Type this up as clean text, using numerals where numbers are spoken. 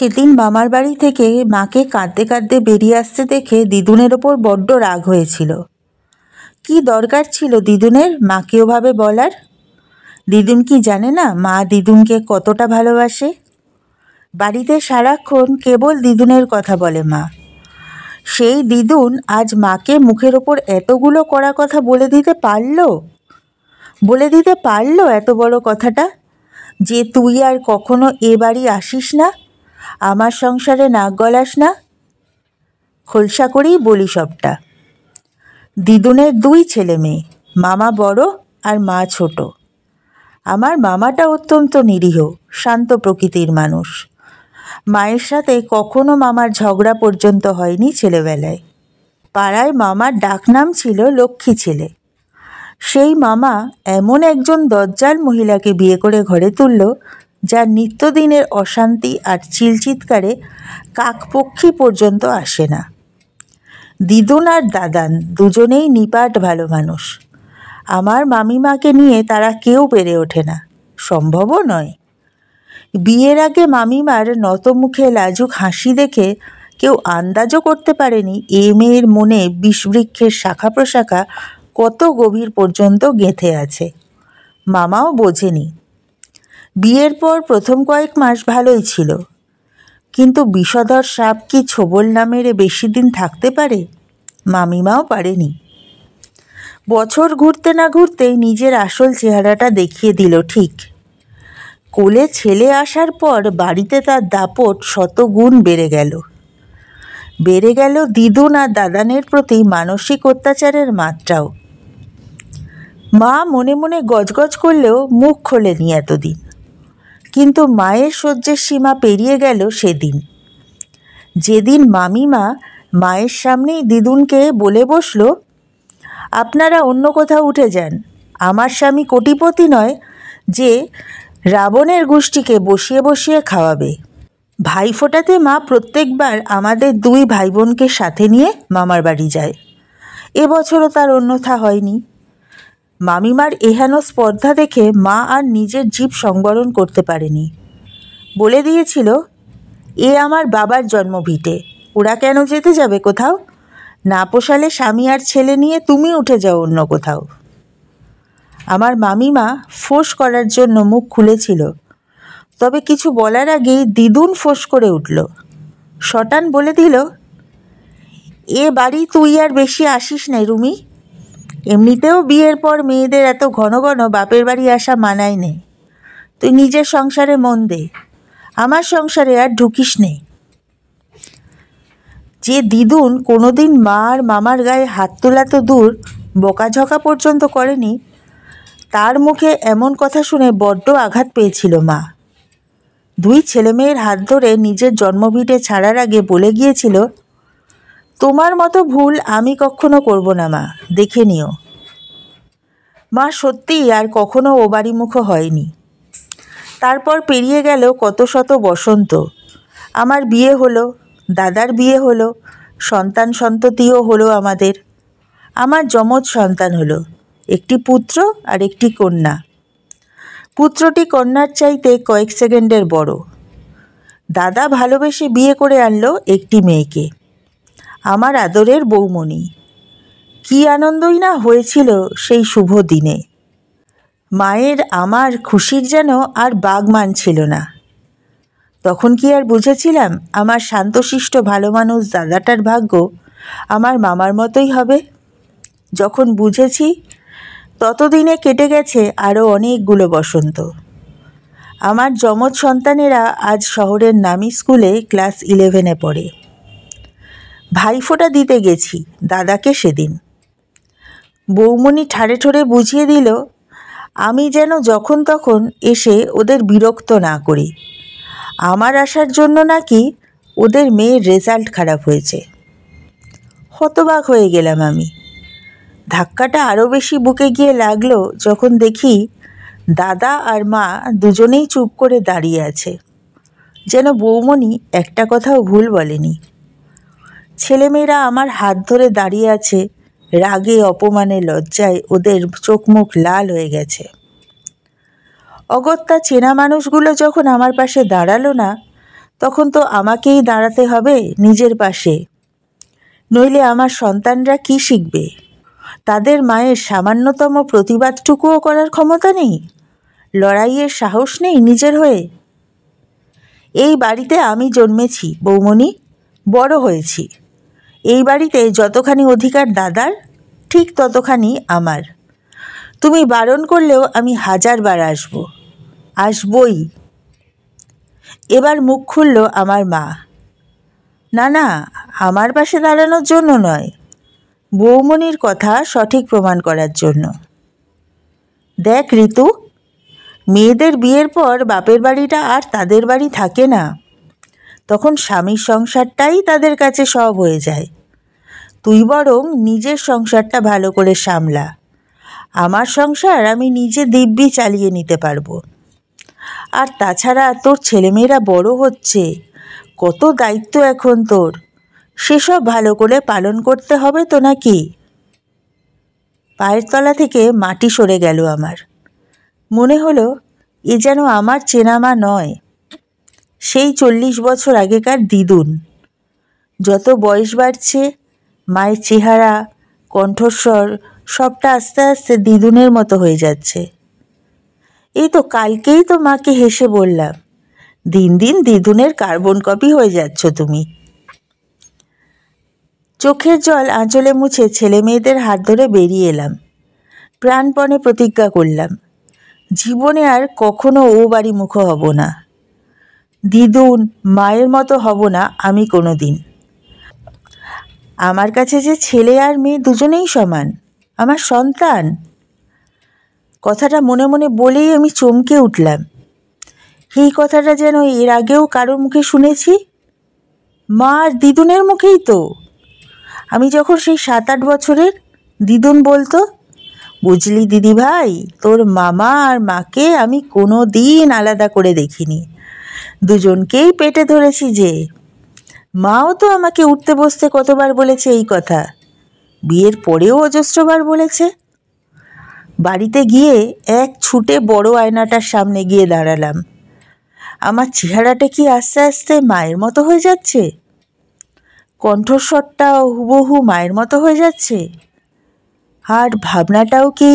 সেদিন মামার বাড়ি থেকে মাকে কাঁদতে কাঁদতে বেরিয়ে আসতে দেখে দিদুনের ওপর বড্ড রাগ হয়েছিল। কি দরকার ছিল দিদুনের মাকে ওভাবে বলার? দিদুন কি জানে না মা দিদুনকে কতটা ভালোবাসে? বাড়িতে সারাক্ষণ কেবল দিদুনের কথা বলে মা। সেই দিদুন আজ মাকে মুখের ওপর এতগুলো কড়া কথা বলে দিতে পারলো এত বড় কথাটা, যে তুই আর কখনো এ বাড়ি আসিস না, আমার সংসারে নাক গলাস না। খোলসা করেই বলি সবটা। দিদুনের 2 ছেলে মেয়ে, মামা বড় আর মা ছোট। আমার মামাটা অত্যন্ত নিরীহ শান্ত প্রকৃতির মানুষ। মায়ের সাথে কখনো মামার ঝগড়া পর্যন্ত হয়নি ছেলেবেলায়। পাড়ায় মামার ডাকনাম ছিল লক্ষ্মী ছেলে। সেই মামা এমন একজন দজ্জাল মহিলাকে বিয়ে করে ঘরে তুলল, যার নিত্যদিনের অশান্তি আর চিলচিৎকারে কাকপক্ষী পর্যন্ত আসে না। দিদুন আর দাদান দুজনেই নিপাট ভালো মানুষ। আমার মামিমাকে নিয়ে তারা কেউ পেরে ওঠে না, সম্ভবও নয়। বিয়ের আগে মামিমার নতমুখে লাজুক হাসি দেখে কেউ আন্দাজও করতে পারেনি এ মেয়ের মনে বিষবৃক্ষের শাখা প্রশাখা কত গভীর পর্যন্ত গেঁথে আছে। মামাও বোঝেনি। বিয়ের পর প্রথম কয়েক মাস ভালোই ছিল, কিন্তু বিষধর সাপ কি ছোবল না মেরে বেশি দিন থাকতে পারে? মামিমাও পারেনি। বছর ঘুরতে না ঘুরতেই নিজের আসল চেহারাটা দেখিয়ে দিল ঠিক। কোলে ছেলে আসার পর বাড়িতে তার দাপট শতগুণ বেড়ে গেল দিদুন আর দাদানের প্রতি মানসিক অত্যাচারের মাত্রাও। মা মনে মনে গজগজ করলেও মুখ খোলেনি এতদিন, কিন্তু মায়ের সহ্যের সীমা পেরিয়ে গেল সেদিন, যেদিন মামিমা মায়ের সামনেই দিদুনকে বলে বসল, আপনারা অন্য কোথাও উঠে যান, আমার স্বামী কোটিপতি নয় যে রাবণের গোষ্ঠীকে বসিয়ে বসিয়ে খাওয়াবে। ভাইফোঁটাতে মা প্রত্যেকবার আমাদের 2 ভাই বোনকে সাথে নিয়ে মামার বাড়ি যায়। এবছরও তার অন্যথা হয়নি। মামিমার এহেন স্পর্ধা দেখে মা আর নিজের জিভ সংবরণ করতে পারেনি। বলে দিয়েছিল, এ আমার বাবার জন্মভিটে, ওরা কেন যেতে যাবে কোথাও? না পোষালে স্বামী আর ছেলে নিয়ে তুমি উঠে যাও অন্য কোথাও। আমার মামিমা ফোঁস করার জন্য মুখ খুলেছিল, তবে কিছু বলার আগেই দিদুন ফোঁস করে উঠল। শটান বলে দিল, এ বাড়ি তুই আর বেশি আসিস না রুমি। এমনিতেও বিয়ের পর মেয়েদের এত ঘন ঘন বাপের বাড়ি আসা মানায় নেই। তুই নিজের সংসারে মন দে, আমার সংসারে আর ঢুকিস নে। যে দিদুন কোনোদিন মা আর মামার গায়ে হাত তোলা তো দূর, বকাঝকা পর্যন্ত করেনি, তার মুখে এমন কথা শুনে বড্ড আঘাত পেয়েছিল মা। 2 ছেলেমেয়ের হাত ধরে নিজের জন্মভিটে ছাড়ার আগে বলে গিয়েছিল, তোমার মতো ভুল আমি কখনো করব না মা, দেখে নিও। মা সত্যিই আর কখনো ও বাড়িমুখো হয়নি। তারপর পেরিয়ে গেল কত শত বসন্ত। আমার বিয়ে হলো, দাদার বিয়ে হলো, সন্তান সন্ততিও হলো আমাদের। আমার যমজ সন্তান হলো, একটি পুত্র আর একটি কন্যা। পুত্রটি কন্যার চাইতে কয়েক সেকেন্ডের বড়। দাদা ভালোবেসে বিয়ে করে আনলো একটি মেয়েকে, আমার আদরের বৌমণি। কি আনন্দই না হয়েছিল সেই শুভ দিনে। মায়ের আমার খুশির যেন আর বাগ মানছিল না। তখন কি আর বুঝেছিলাম আমার শান্তশিষ্ট ভালো মানুষ দাদাটার ভাগ্য আমার মামার মতোই হবে? যখন বুঝেছি ততদিনে কেটে গেছে আরও অনেকগুলো বসন্ত। আমার যমজ সন্তানেরা আজ শহরের নামি স্কুলে ক্লাস 11-এ পড়ে। ভাইফোঁটা দিতে গেছি দাদাকে সেদিন। বৌমণি ঠাড়ে ঠোড়ে বুঝিয়ে দিল, আমি যেন যখন তখন এসে ওদের বিরক্ত না করি। আমার আসার জন্য নাকি ওদের মেয়ের রেজাল্ট খারাপ হয়েছে। হতবাক হয়ে গেলাম আমি। ধাক্কাটা আরও বেশি বুকে গিয়ে লাগলো যখন দেখি দাদা আর মা দুজনেই চুপ করে দাঁড়িয়ে আছে, যেন বৌমণি একটা কথাও ভুল বলেনি। ছেলেমেয়েরা আমার হাত ধরে দাঁড়িয়ে আছে, রাগে অপমানে লজ্জায় ওদের চোখ মুখ লাল হয়ে গেছে। অগত্যা চেনা মানুষগুলো যখন আমার পাশে দাঁড়ালো না, তখন তো আমাকেই দাঁড়াতে হবে নিজের পাশে, নইলে আমার সন্তানরা কি শিখবে? তাদের মায়ের সামান্যতম প্রতিবাদটুকুও করার ক্ষমতা নেই, লড়াইয়ের সাহস নেই নিজের হয়ে। এই বাড়িতে আমি জন্মেছি বৌমণি, বড় হয়েছি। এই বাড়িতে যতখানি অধিকার দাদার, ঠিক ততখানি আমার। তুমি বারণ করলেও আমি 1000 বার আসবই। এবার মুখ খুলল আমার মা। না না, আমার পাশে দাঁড়ানোর জন্য নয়, বৌমণির কথা সঠিক প্রমাণ করার জন্য। দেখ ঋতু, মেয়েদের বিয়ের পর বাপের বাড়িটা আর তাদের বাড়ি থাকে না। তখন স্বামীর সংসারটাই তাদের কাছে সব হয়ে যায়। তুই বরং নিজের সংসারটা ভালো করে সামলা। আমার সংসার আমি নিজে দিব্যি চালিয়ে নিতে পারবো। আর তাছাড়া তোর ছেলেমেয়েরা বড় হচ্ছে, কত দায়িত্ব এখন তোর, সেসব ভালো করে পালন করতে হবে তো নাকি? পায়ের তলা থেকে মাটি সরে গেল আমার। মনে হলো এ যেন আমার চেনা মা নয়, সেই 40 বছর আগেকার দিদুন। যত বয়স বাড়ছে মায়ের চেহারা, কণ্ঠস্বর সবটা আস্তে আস্তে দিদুনের মতো হয়ে যাচ্ছে। এই তো কালকেই তো মাকে হেসে বললাম, দিন দিন দিদুনের কার্বন কপি হয়ে যাচ্ছ তুমি। চোখের জল আঁচলে মুছে ছেলে মেয়েদের হাত ধরে বেরিয়ে এলাম। প্রাণপণে প্রতিজ্ঞা করলাম, জীবনে আর কখনো ও বাড়ি মুখ হব না। দিদুন মায়ের মতো হব না আমি কোনো দিন। আমার কাছে যে ছেলে আর মেয়ে দুজনেই সমান, আমার সন্তান। কথাটা মনে মনে বলেই আমি চমকে উঠলাম। এই কথাটা যেন এর আগেও কারোর মুখে শুনেছি, মা আর দিদুনের মুখেই তো। আমি যখন সেই 7-8 বছরের, দিদুন বলতো, বুঝলি দিদি ভাই, তোর মামা আর মাকে আমি কোনো দিন আলাদা করে দেখিনি, দুজনকেই পেটে ধরেছি যে। মাও তো আমাকে উঠতে বসতে কতবার বলেছে এই কথা, বিয়ের পরেও অজস্রবার বলেছে। বাড়িতে গিয়ে এক ছুটে বড় আয়নাটার সামনে গিয়ে দাঁড়ালাম। আমার চেহারাটা কি আস্তে আস্তে মায়ের মতো হয়ে যাচ্ছে? কণ্ঠস্বরটাও হুবহু মায়ের মতো হয়ে যাচ্ছে? আর ভাবনাটাও কি